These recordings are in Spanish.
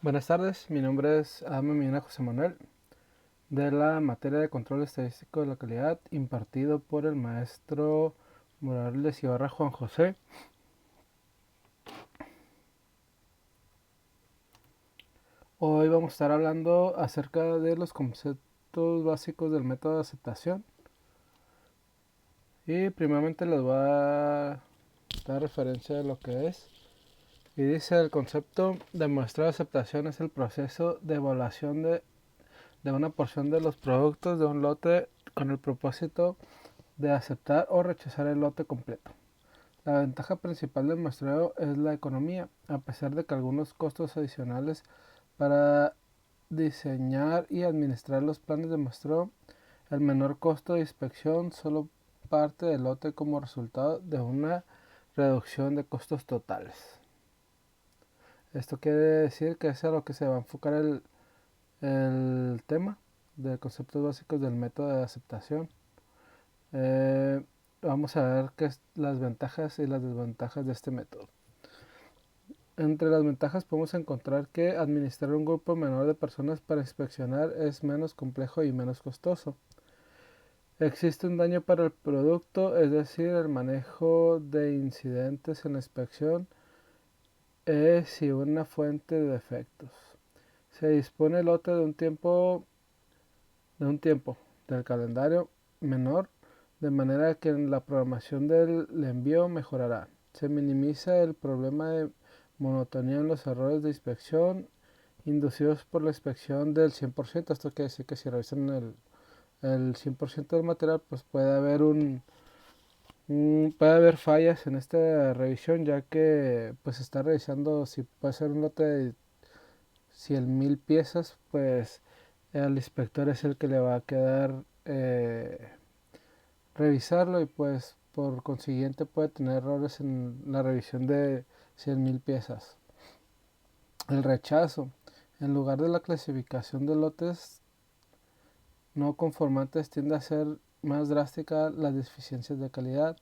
Buenas tardes, mi nombre es Adame Medina José Manuel, de la materia de control estadístico de la calidad impartido por el maestro Morales Ibarra Juan José. Hoy vamos a estar hablando acerca de los conceptos básicos del método de aceptación y primeramente les voy a dar referencia de lo que es. Y dice: el concepto de muestra de aceptación es el proceso de evaluación de una porción de los productos de un lote con el propósito de aceptar o rechazar el lote completo. La ventaja principal del muestreo es la economía, a pesar de que algunos costos adicionales para diseñar y administrar los planes de muestreo. El menor costo de inspección solo parte del lote como resultado de una reducción de costos totales. Esto quiere decir que es a lo que se va a enfocar el tema de conceptos básicos del método de aceptación. Eh, Vamos a ver qué es las ventajas y las desventajas de este método. Entre las ventajas podemos encontrar que administrar un grupo menor de personas para inspeccionar es menos complejo y menos costoso. Existe un daño para el producto, es decir, el manejo de incidentes en la inspección es y una fuente de defectos. Se dispone el lote de un tiempo del calendario menor, de manera que la programación del envío mejorará. Se minimiza el problema de monotonía en los errores de inspección inducidos por la inspección del 100%. Esto quiere decir que si revisan el 100% del material, pues puede haber fallas en esta revisión, ya que pues se está revisando si puede ser un lote de 100,000 piezas. Pues el inspector es el que le va a quedar revisarlo, y pues por consiguiente puede tener errores en la revisión de 100,000 piezas. El rechazo. En lugar de la clasificación de lotes no conformantes, tiende a ser más drástica las deficiencias de calidad.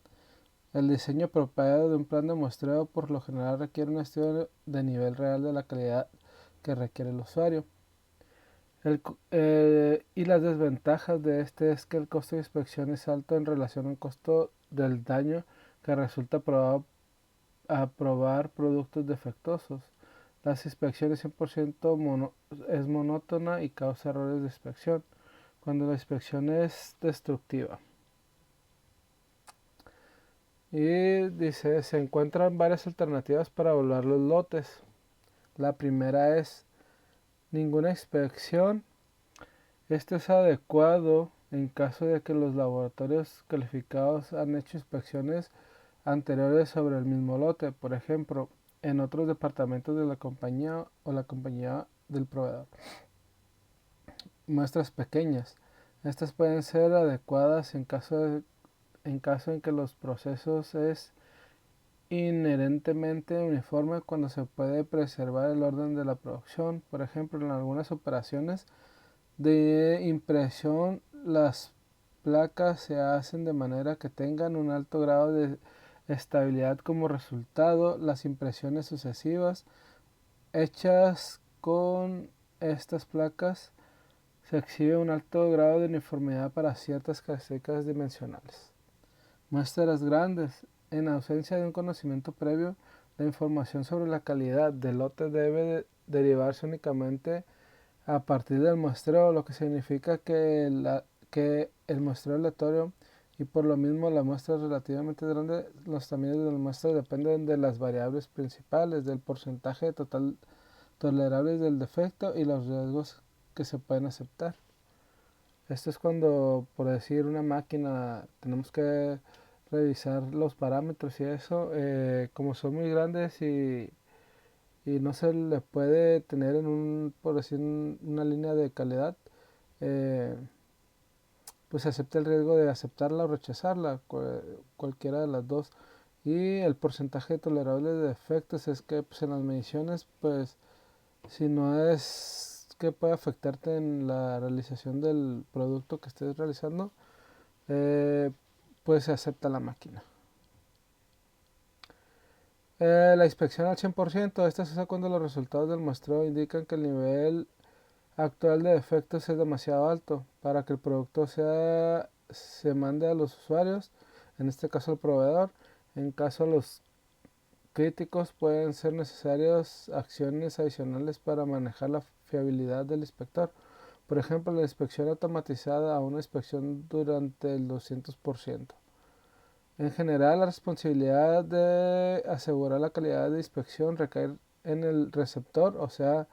El diseño apropiado de un plan de muestreo por lo general requiere un estudio de nivel real de la calidad que requiere el usuario. Y las desventajas de este es que el costo de inspección es alto en relación al costo del daño que resulta a probar productos defectuosos. Las inspecciones 100% es monótona y causa errores de inspección cuando la inspección es destructiva. Y dice: se encuentran varias alternativas para evaluar los lotes. La primera es ninguna inspección. Esto es adecuado en caso de que los laboratorios calificados han hecho inspecciones anteriores sobre el mismo lote, por ejemplo, en otros departamentos de la compañía o la compañía del proveedor. Muestras pequeñas. Estas pueden ser adecuadas en que los procesos es inherentemente uniforme, cuando se puede preservar el orden de la producción. Por ejemplo, en algunas operaciones de impresión, las placas se hacen de manera que tengan un alto grado de estabilidad. Como resultado, las impresiones sucesivas hechas con estas placas se exhibe un alto grado de uniformidad para ciertas características dimensionales. Muestras grandes. En ausencia de un conocimiento previo, la información sobre la calidad del lote debe derivarse únicamente a partir del muestreo, lo que significa que el muestreo aleatorio, y por lo mismo la muestra es relativamente grande. Los tamaños de la muestra dependen de las variables principales, del porcentaje total tolerable del defecto y los riesgos que se pueden aceptar. Esto es cuando, por decir, una máquina, tenemos que revisar los parámetros y eso, como son muy grandes y no se le puede tener por decir, una línea de calidad, eh, pues se acepta el riesgo de aceptarla o rechazarla, cualquiera de las dos. Y el porcentaje tolerable de defectos es que, pues, en las mediciones, pues si no es que puede afectarte en la realización del producto que estés realizando, eh, pues se acepta la máquina. La inspección al 100%, esta se usa cuando los resultados del muestreo indican que el nivel actual de defectos es demasiado alto para que el producto se mande a los usuarios, en este caso al proveedor. En caso de los críticos pueden ser necesarias acciones adicionales para manejar la fiabilidad del inspector. Por ejemplo, la inspección automatizada a una inspección durante el 200%. En general, la responsabilidad de asegurar la calidad de inspección recae en el receptor, o sea,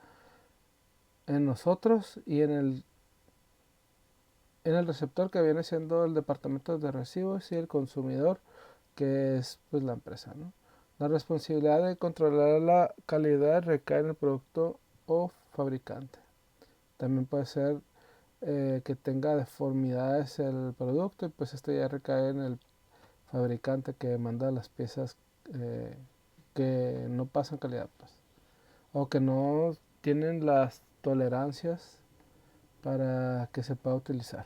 en nosotros y en el receptor, que viene siendo el departamento de recibos, y el consumidor, que es pues la empresa, ¿no? La responsabilidad de controlar la calidad recae en el producto o fabricante. También puede ser que tenga deformidades el producto, y pues esto ya recae en el fabricante que manda las piezas eh, que no pasan calidad, pues, o que no tienen las tolerancias para que se pueda utilizar.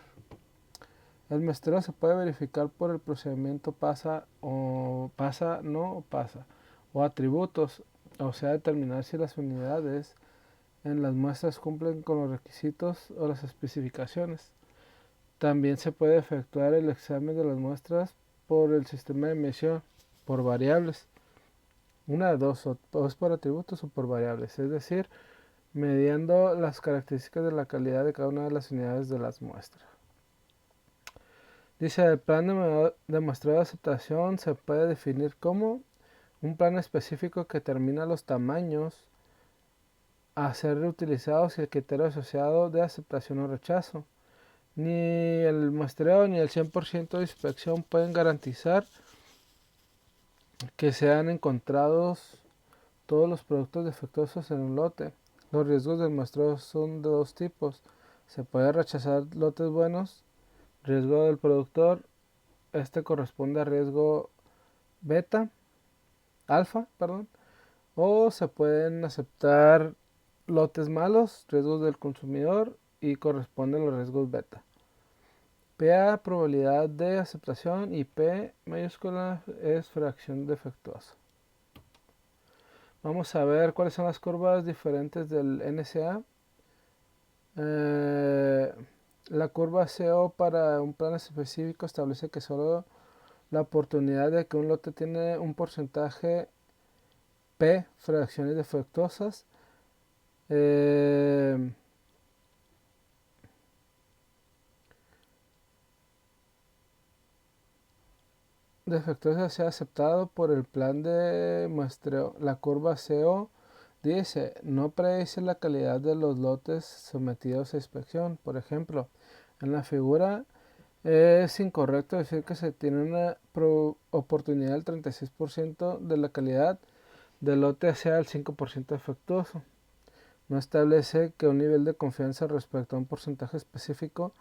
El muestreo se puede verificar por el procedimiento pasa o pasa, no o pasa, o atributos, o sea, determinar si las unidades en las muestras cumplen con los requisitos o las especificaciones. También se puede efectuar el examen de las muestras por el sistema de medición por variables. Una de dos, o es por atributos o por variables, es decir, midiendo las características de la calidad de cada una de las unidades de las muestras. Dice, el plan de muestreo de aceptación se puede definir como un plan específico que determina los tamaños a ser reutilizados y el criterio asociado de aceptación o rechazo. Ni el muestreo ni el 100% de inspección pueden garantizar que sean encontrados todos los productos defectuosos en un lote. Los riesgos del muestreo son de dos tipos. Se puede rechazar lotes buenos. Riesgo del productor, este corresponde a riesgo beta, alfa, perdón. O se pueden aceptar lotes malos, riesgos del consumidor, y corresponden a los riesgos beta. PA, probabilidad de aceptación, y P mayúscula es fracción defectuosa. Vamos a ver cuáles son las curvas diferentes del NSA. La curva CO para un plan específico establece que solo la oportunidad de que un lote tiene un porcentaje P fracciones defectuosas sea aceptado por el plan de muestreo. La curva CO dice, no predice la calidad de los lotes sometidos a inspección. Por ejemplo, en la figura es incorrecto decir que se tiene una oportunidad del 36% de la calidad del lote sea el 5% defectuoso. No establece que un nivel de confianza respecto a un porcentaje específico.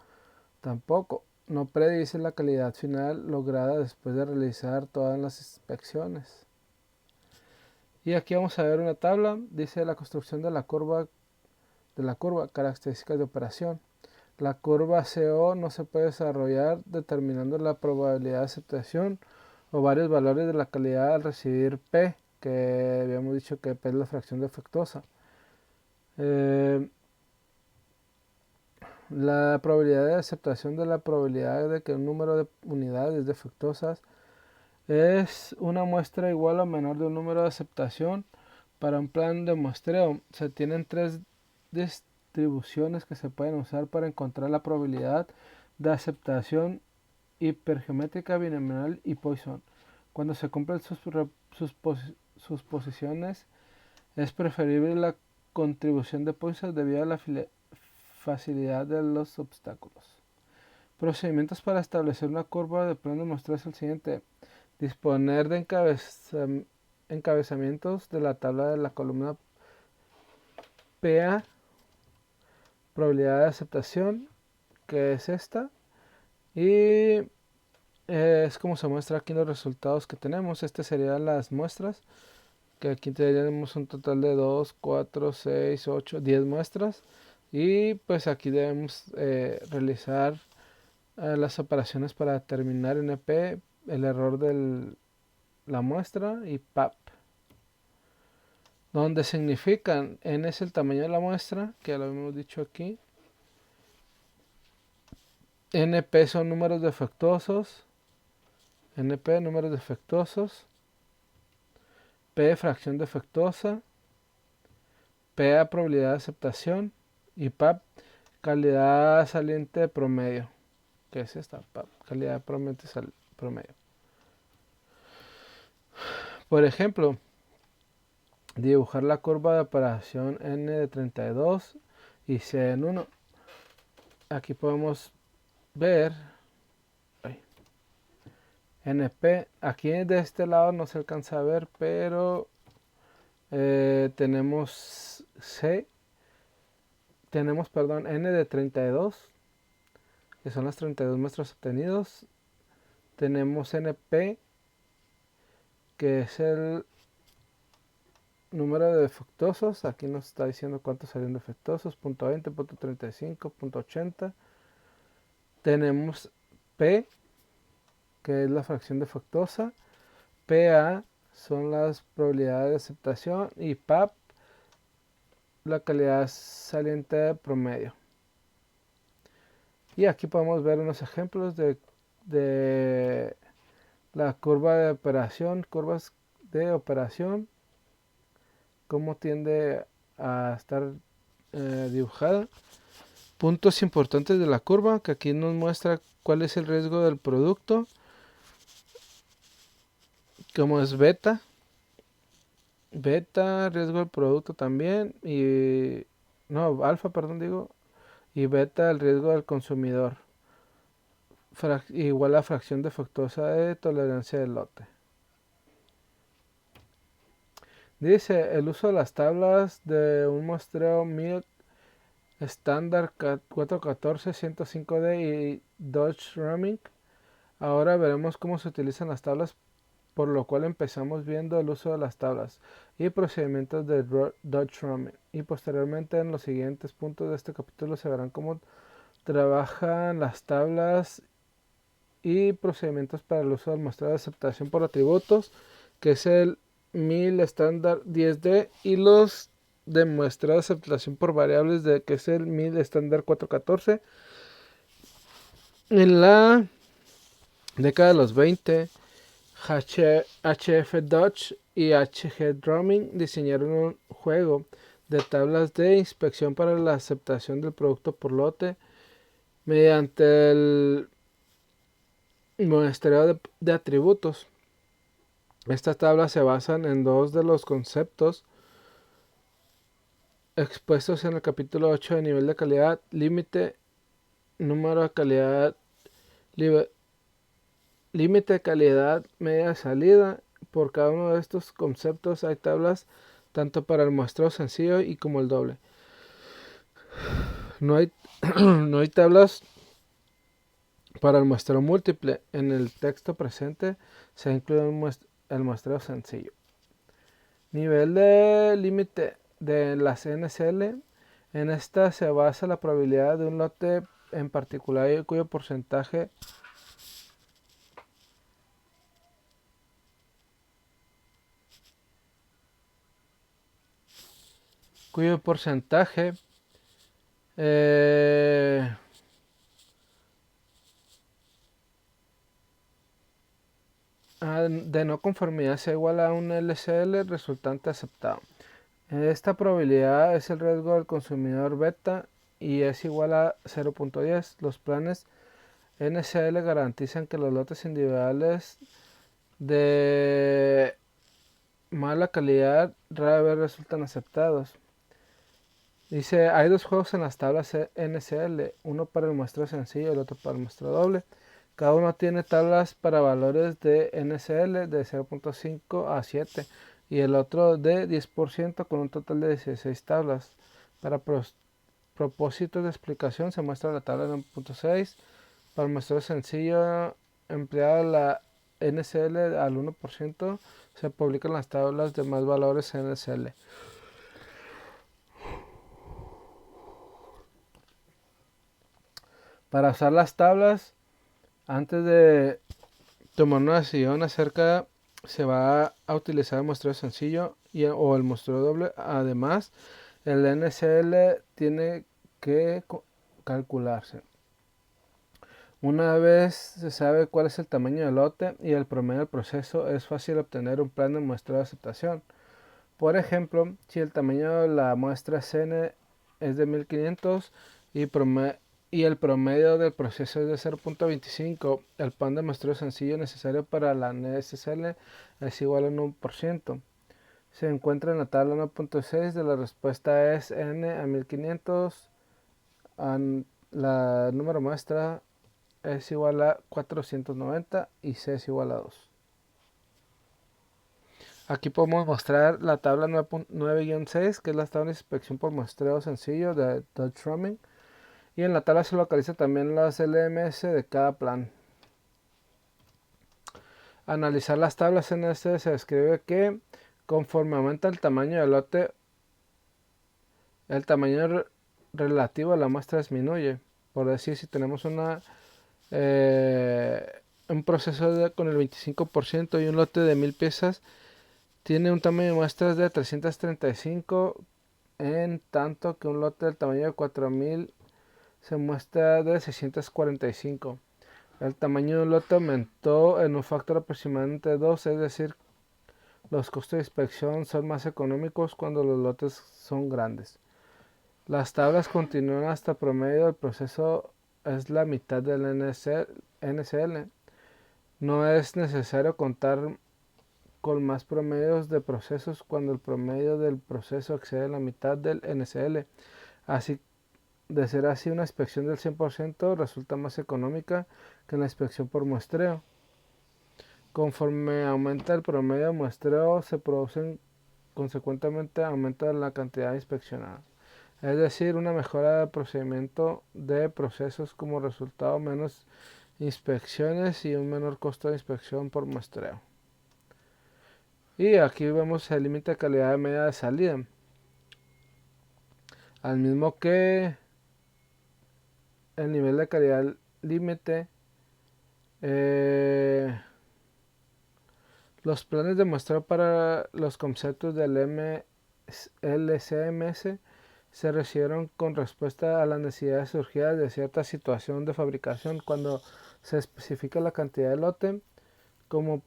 Tampoco. No predice la calidad final lograda después de realizar todas las inspecciones. Y aquí vamos a ver una tabla. Dice la construcción de la curva, características de operación. La curva CO no se puede desarrollar determinando la probabilidad de aceptación o varios valores de la calidad al recibir P, que habíamos dicho que P es la fracción defectuosa. La probabilidad de aceptación de la probabilidad de que un número de unidades defectuosas es una muestra igual o menor de un número de aceptación. Para un plan de muestreo se tienen tres distribuciones que se pueden usar para encontrar la probabilidad de aceptación: hipergeométrica, binomial y Poisson. Cuando se cumplen sus posiciones, es preferible la contribución de Poisson debido a la facilidad de los obstáculos. Procedimientos para establecer una curva de plan de muestreo es el siguiente: disponer de encabezamientos de la tabla de la columna PA, probabilidad de aceptación, que es esta, y es como se muestra aquí los resultados que tenemos. Este serían las muestras, que aquí tenemos un total de 2, 4, 6, 8, 10 muestras, y pues aquí debemos realizar las operaciones para determinar NP, el error de la muestra, y PAP. donde significan n es el tamaño de la muestra, que ya lo habíamos dicho aquí, np son números defectuosos, np números defectuosos, p fracción defectuosa, pa probabilidad de aceptación y pap calidad saliente promedio, que es esta, pap, calidad promedio. Por ejemplo, dibujar la curva de operación n de 32 y c en 1. Aquí podemos ver np, aquí de este lado no se alcanza a ver, pero tenemos n de 32, que son las 32 muestras obtenidos. Tenemos np, que es el número de defectuosos. Aquí nos está diciendo cuántos salieron defectuosos, .20, .35, .80. Tenemos p, que es la fracción defectuosa, pa son las probabilidades de aceptación y pap la calidad saliente promedio. Y aquí podemos ver unos ejemplos de la curva de operación, curvas de operación, cómo tiende a estar dibujada. Puntos importantes de la curva, que aquí nos muestra cuál es el riesgo del producto, como es beta, riesgo del producto también, alfa, y beta, el riesgo del consumidor, igual a fracción defectuosa de tolerancia del lote. Dice, el uso de las tablas de un muestreo Milk estándar 414, 105D y Dodge Roaming. Ahora veremos cómo se utilizan las tablas, por lo cual empezamos viendo el uso de las tablas y procedimientos de Dodge Roaming. Y posteriormente en los siguientes puntos de este capítulo se verán cómo trabajan las tablas y procedimientos para el uso del muestreo de aceptación por atributos, que es el 1000 estándar 10D, y los de muestreo de aceptación por variables, que es el 1000 estándar 414. En la década de los 20, HF Dodge y HG Drumming diseñaron un juego de tablas de inspección para la aceptación del producto por lote mediante el muestreo de atributos. Estas tablas se basan en dos de los conceptos expuestos en el capítulo 8 de nivel de calidad, límite, número de calidad, límite de calidad, media de salida. Por cada uno de estos conceptos hay tablas tanto para el muestreo sencillo y como el doble. No hay tablas para el muestreo múltiple. En el texto presente se incluye el muestreo sencillo. Nivel de límite de las NCL. En esta se basa la probabilidad de un lote en particular y cuyo porcentaje de no conformidad sea igual a un LCL resultante aceptado. Esta probabilidad es el riesgo del consumidor beta y es igual a 0.10. Los planes NCL garantizan que los lotes individuales de mala calidad rara vez resultan aceptados. Dice, hay dos juegos en las tablas NCL, uno para el muestreo sencillo y el otro para el muestreo doble. Cada uno tiene tablas para valores de NCL de 0.5 a 7 y el otro de 10% con un total de 16 tablas. Para propósitos de explicación se muestra la tabla de 1.6. Para el muestreo sencillo empleada la NCL al 1%, se publican las tablas de más valores NCL. Para usar las tablas, antes de tomar una decisión acerca se va a utilizar el muestreo sencillo o el muestreo doble. Además, el NSL tiene que calcularse. Una vez se sabe cuál es el tamaño del lote y el promedio del proceso, es fácil obtener un plan de muestreo de aceptación. Por ejemplo, si el tamaño de la muestra CN es de 1500 y el promedio del proceso es de 0.25, el plan de muestreo sencillo necesario para la NSL es igual a 1%. Se encuentra en la tabla 1.6 de la respuesta es N a 1500, la número muestra es igual a 490 y C es igual a 2. Aquí podemos mostrar la tabla 9-6, que es la tabla de inspección por muestreo sencillo de Dodge Roaming. Y en la tabla se localiza también las LMS de cada plan. Analizar las tablas en este se describe que conforme aumenta el tamaño del lote, el tamaño relativo a la muestra disminuye. Por decir, si tenemos un proceso con el 25% y un lote de 1000 piezas, tiene un tamaño de muestras de 335, en tanto que un lote del tamaño de 4000 se muestra de 645. El tamaño de un lote aumentó en un factor aproximadamente 2, es decir, los costos de inspección son más económicos cuando los lotes son grandes. Las tablas continúan hasta promedio del proceso es la mitad del NSL. No es necesario contar con más promedios de procesos cuando el promedio del proceso excede la mitad del NSL. Así, de ser así, una inspección del 100% resulta más económica que la inspección por muestreo. Conforme aumenta el promedio de muestreo, se producen consecuentemente aumenta la cantidad inspeccionada. Es decir, una mejora del procedimiento de procesos como resultado menos inspecciones y un menor costo de inspección por muestreo. Y aquí vemos el límite de calidad media de salida. Al mismo que el nivel de calidad límite, los planes de muestreo para los conceptos del LCMS se recibieron con respuesta a las necesidades surgidas de cierta situación de fabricación cuando se especifica la cantidad de lote, como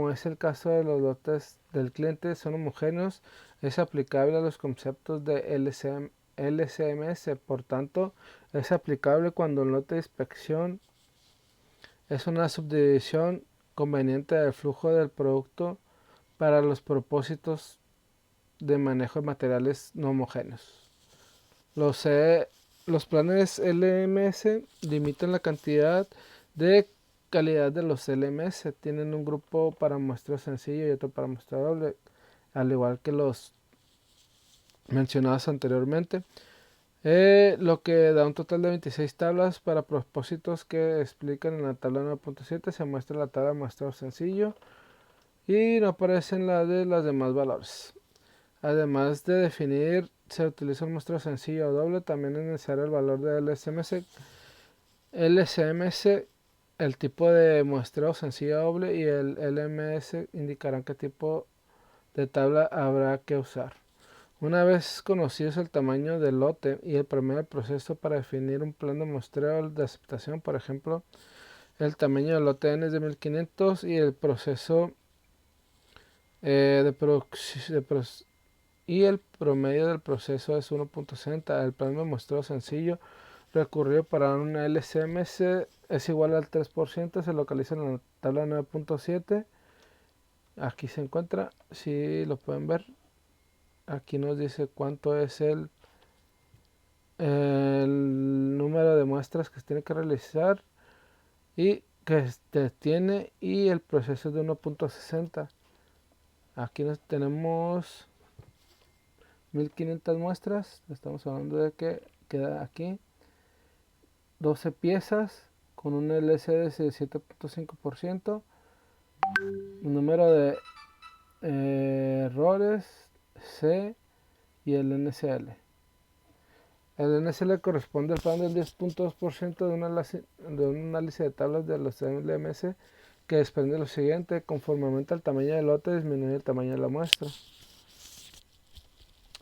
es el caso de los lotes del cliente son homogéneos, es aplicable a los conceptos de LCMS. Por tanto, es aplicable cuando el lote de inspección es una subdivisión conveniente del flujo del producto para los propósitos de manejo de materiales no homogéneos. Los planes LMS limitan la cantidad de calidad de los LMS. Tienen un grupo para muestreo sencillo y otro para muestreo doble, al igual que los mencionados anteriormente. Lo que da un total de 26 tablas para propósitos que explican en la tabla 9.7. Se muestra la tabla de muestreo sencillo y no aparecen la de los demás valores. Además de definir se utiliza un muestreo sencillo o doble, también es necesario el valor de LCMS, el tipo de muestreo sencillo o doble y el LMS indicarán qué tipo de tabla habrá que usar. Una vez conocidos el tamaño del lote y el promedio del proceso para definir un plan de muestreo de aceptación, por ejemplo, el tamaño del lote N es de 1500 y el proceso y el promedio del proceso es 1.60. El plan de muestreo sencillo recurrido para una LCMS es igual al 3%, se localiza en la tabla 9.7. Aquí se encuentra, si lo pueden ver, aquí nos dice cuánto es el número de muestras que se tiene que realizar y que se tiene, y el proceso es de 1.60. Aquí tenemos 1500 muestras. Estamos hablando de que queda aquí 12 piezas con un LCD de 7.5%, el número de errores C y el NSL. El NSL corresponde al plan del 10.2% de un análisis de tablas de los LMS que desprende lo siguiente: conforme aumenta el tamaño del lote, disminuye el tamaño de la muestra.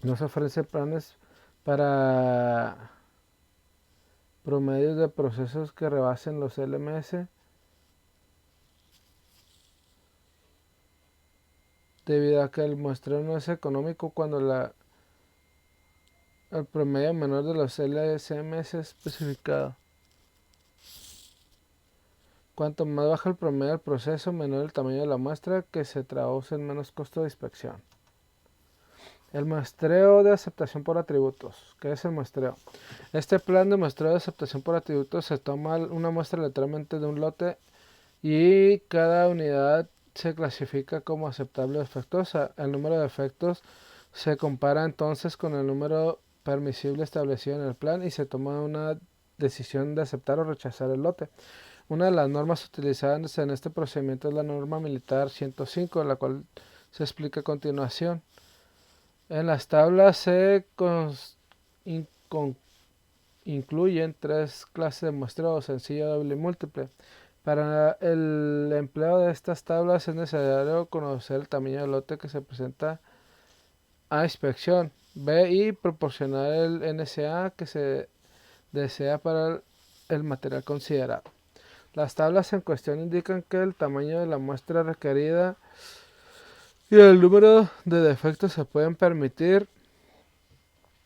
Nos ofrece planes para promedios de procesos que rebasen los LMS, debido a que el muestreo no es económico cuando el promedio menor de los LSMS es especificado. Cuanto más baja el promedio del proceso, menor el tamaño de la muestra, que se traduce en menos costo de inspección. El muestreo de aceptación por atributos. ¿Qué es el muestreo? Este plan de muestreo de aceptación por atributos se toma una muestra literalmente de un lote y cada unidad se clasifica como aceptable o defectuosa. El número de defectos se compara entonces con el número permisible establecido en el plan y se toma una decisión de aceptar o rechazar el lote. Una de las normas utilizadas en este procedimiento es la norma militar 105, la cual se explica a continuación. En las tablas se incluyen tres clases de muestreo: sencillo, doble y múltiple. Para el empleo de estas tablas es necesario conocer el tamaño del lote que se presenta a inspección, B, y proporcionar el NSA que se desea para el material considerado. Las tablas en cuestión indican que el tamaño de la muestra requerida y el número de defectos se pueden permitir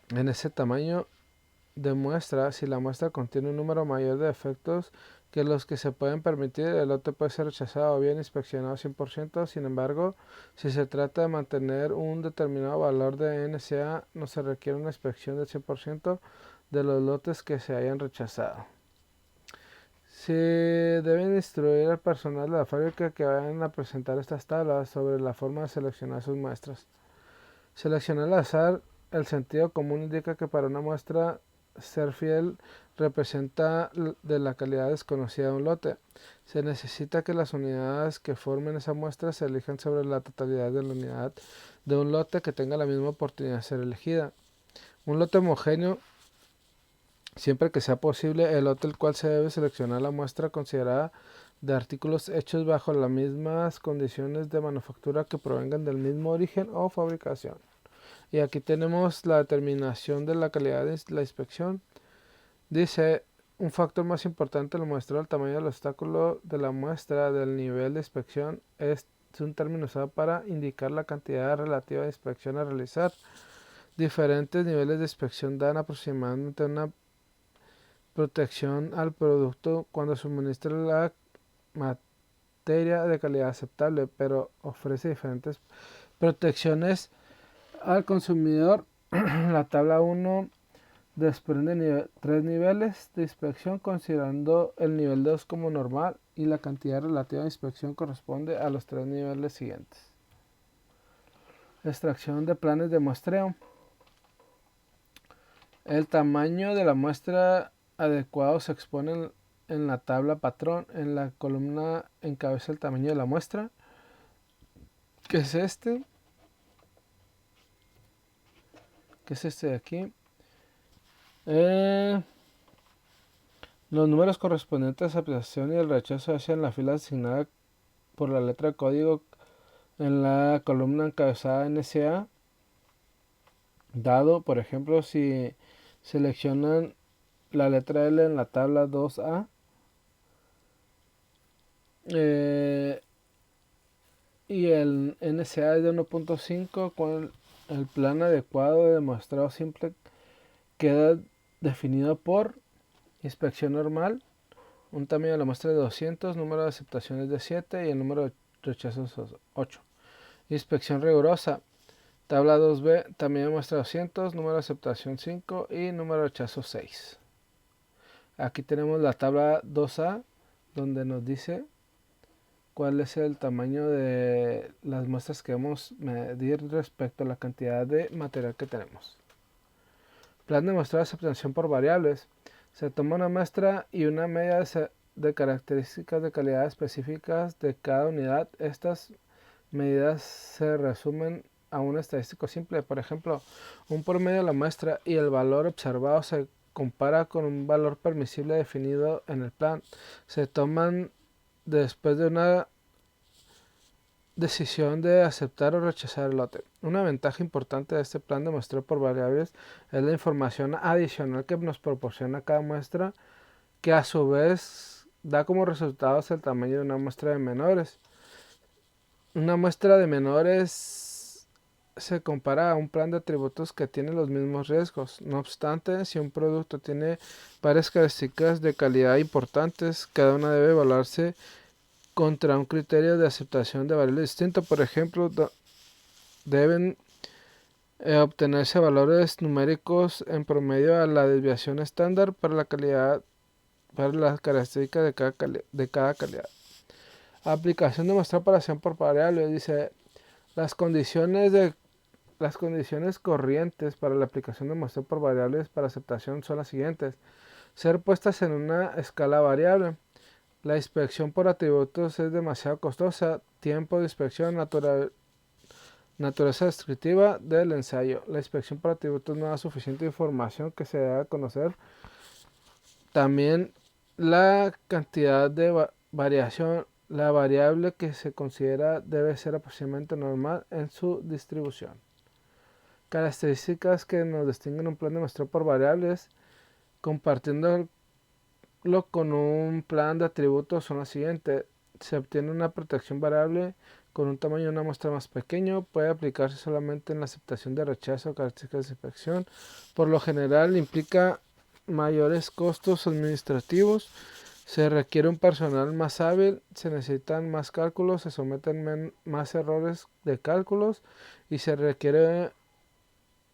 en ese tamaño de muestra. Si la muestra contiene un número mayor de defectos que los que se pueden permitir, el lote puede ser rechazado o bien inspeccionado 100%. Sin embargo, si se trata de mantener un determinado valor de NSA, no se requiere una inspección del 100% de los lotes que se hayan rechazado. Se deben instruir al personal de la fábrica que vayan a presentar estas tablas sobre la forma de seleccionar sus muestras. Seleccionar al azar. El sentido común indica que para una muestra ser fiel representa de la calidad desconocida de un lote. Se necesita que las unidades que formen esa muestra se elijan sobre la totalidad de la unidad de un lote que tenga la misma oportunidad de ser elegida. Un lote homogéneo, siempre que sea posible, el lote el cual se debe seleccionar la muestra considerada de artículos hechos bajo las mismas condiciones de manufactura que provengan del mismo origen o fabricación. Y aquí tenemos la determinación de la calidad de la inspección. Dice: un factor más importante del muestreo del tamaño del obstáculo de la muestra del nivel de inspección es un término usado para indicar la cantidad relativa de inspección a realizar. Diferentes niveles de inspección dan aproximadamente una protección al producto cuando suministra la materia de calidad aceptable, pero ofrece diferentes protecciones al consumidor. La tabla 1 desprende tres niveles de inspección, considerando el nivel 2 como normal, y la cantidad relativa de inspección corresponde a los tres niveles siguientes. Extracción de planes de muestreo. El tamaño de la muestra adecuado se expone en la tabla patrón. En la columna encabeza el tamaño de la muestra, que es este. Que es este de aquí. Los números correspondientes a aceptación y el rechazo se hacen en la fila asignada por la letra de código en la columna encabezada NSA. Dado, por ejemplo, si seleccionan la letra L en la tabla 2A, y el NSA es de 1.5, con el plan adecuado de muestreo simple queda definido por inspección normal, un tamaño de la muestra de 200, número de aceptaciones de 7 y el número de rechazos 8. Inspección rigurosa. Tabla 2B, tamaño de muestra 200, número de aceptación 5 y número de rechazo 6. Aquí tenemos la tabla 2A, donde nos dice cuál es el tamaño de las muestras que debemos medir respecto a la cantidad de material que tenemos. Plan de muestreo de aceptación por variables. Se toma una muestra y una media de características de calidad específicas de cada unidad. Estas medidas se resumen a un estadístico simple. Por ejemplo, un promedio de la muestra y el valor observado se compara con un valor permisible definido en el plan. Se toman después de una decisión de aceptar o rechazar el lote. Una ventaja importante de este plan de muestreo por variables es la información adicional que nos proporciona cada muestra, que a su vez da como resultados el tamaño de una muestra de menores. Una muestra de menores se compara a un plan de atributos que tiene los mismos riesgos. No obstante, si un producto tiene varias características de calidad importantes, cada una debe evaluarse contra un criterio de aceptación de variables distinto. Por ejemplo, deben obtenerse valores numéricos en promedio a la desviación estándar para la calidad, para las características de cada calidad. Aplicación de muestra operación por variables. Dice, las condiciones corrientes para la aplicación de muestreo por variables para aceptación son las siguientes. Ser puestas en una escala variable. La inspección por atributos es demasiado costosa. Tiempo de inspección, naturaleza descriptiva del ensayo. La inspección por atributos no da suficiente información que se debe conocer. También la cantidad de variación. La variable que se considera debe ser aproximadamente normal en su distribución. Características que nos distinguen un plan de muestreo por variables, compartiéndolo con un plan de atributos, son las siguientes. Se obtiene una protección variable con un tamaño de una muestra más pequeño. Puede aplicarse solamente en la aceptación de rechazo o características de inspección. Por lo general implica mayores costos administrativos. Se requiere un personal más hábil, se necesitan más cálculos, se someten más errores de cálculos y se requiere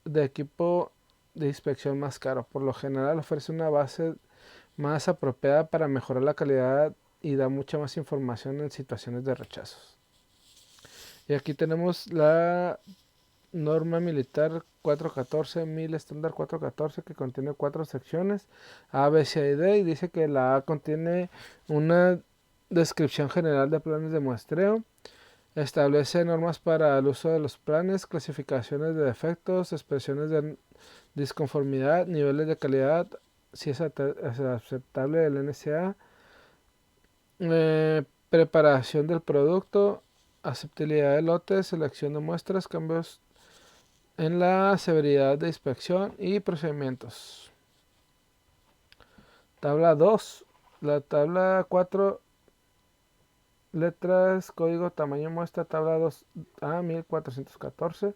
de equipo de inspección más caro. Por lo general ofrece una base más apropiada para mejorar la calidad y da mucha más información en situaciones de rechazos. Y aquí tenemos la norma militar 414, 1000 estándar 414, que contiene 4 secciones, A, B, C y D, y dice que la A contiene una descripción general de planes de muestreo. Establece normas para el uso de los planes, clasificaciones de defectos, expresiones de disconformidad, niveles de calidad, si es aceptable el NSA, preparación del producto, aceptabilidad de lotes, selección de muestras, cambios en la severidad de inspección y procedimientos. Tabla 2. La tabla 4. Letras, código, tamaño muestra, tabla 2A 1414.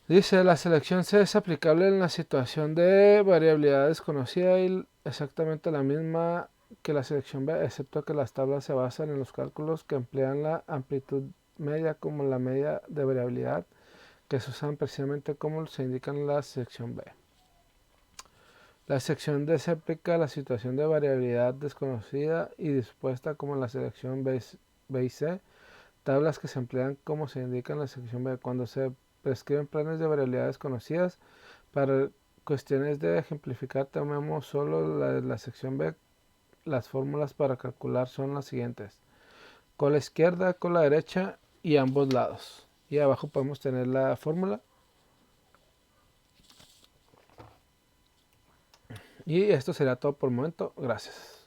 Dice, la selección C es aplicable en la situación de variabilidad desconocida y exactamente la misma que la selección B, excepto que las tablas se basan en los cálculos que emplean la amplitud media como la media de variabilidad, que se usan precisamente como se indica en la sección B. La sección D se aplica a la situación de variabilidad desconocida y dispuesta como en la sección B y C, tablas que se emplean como se indica en la sección B. Cuando se prescriben planes de variabilidad desconocidas, para cuestiones de ejemplificar tomemos solo la sección B. Las fórmulas para calcular son las siguientes: con la izquierda, con la derecha y ambos lados. Y abajo podemos tener la fórmula. Y esto será todo por el momento. Gracias.